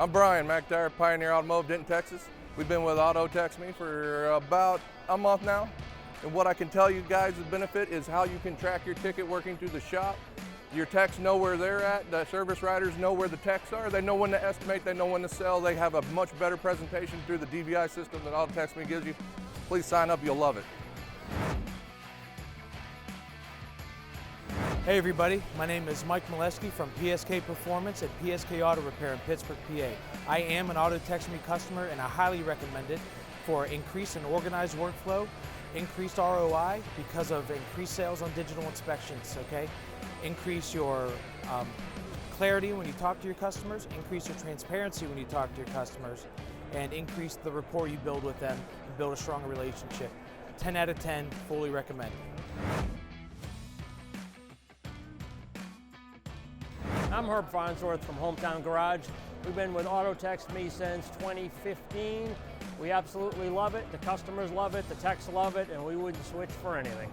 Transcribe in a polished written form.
I'm Brian McDyer, Pioneer Automotive, Denton, Texas. We've been with Auto Text Me for about a month now. And what I can tell you guys the benefit is how you can track your ticket working through the shop. Your techs know where they're at, the service writers know where the techs are, they know when to estimate, they know when to sell, they have a much better presentation through the DVI system that Auto Text Me gives you. Please sign up, you'll love it. Hey everybody, my name is Mike Molesky from PSK Performance at PSK Auto Repair in Pittsburgh, PA. I am an Auto Text Me customer and I highly recommend it for increased and organized workflow, increased ROI because of increased sales on digital inspections, okay? Increase your clarity when you talk to your customers, increase your transparency when you talk to your customers, and increase the rapport you build with them and build a stronger relationship. 10 out of 10, fully recommend. I'm Herb Farnsworth from Hometown Garage. We've been with Auto Text Me since 2015. We absolutely love it. The customers love it, the techs love it, and we wouldn't switch for anything.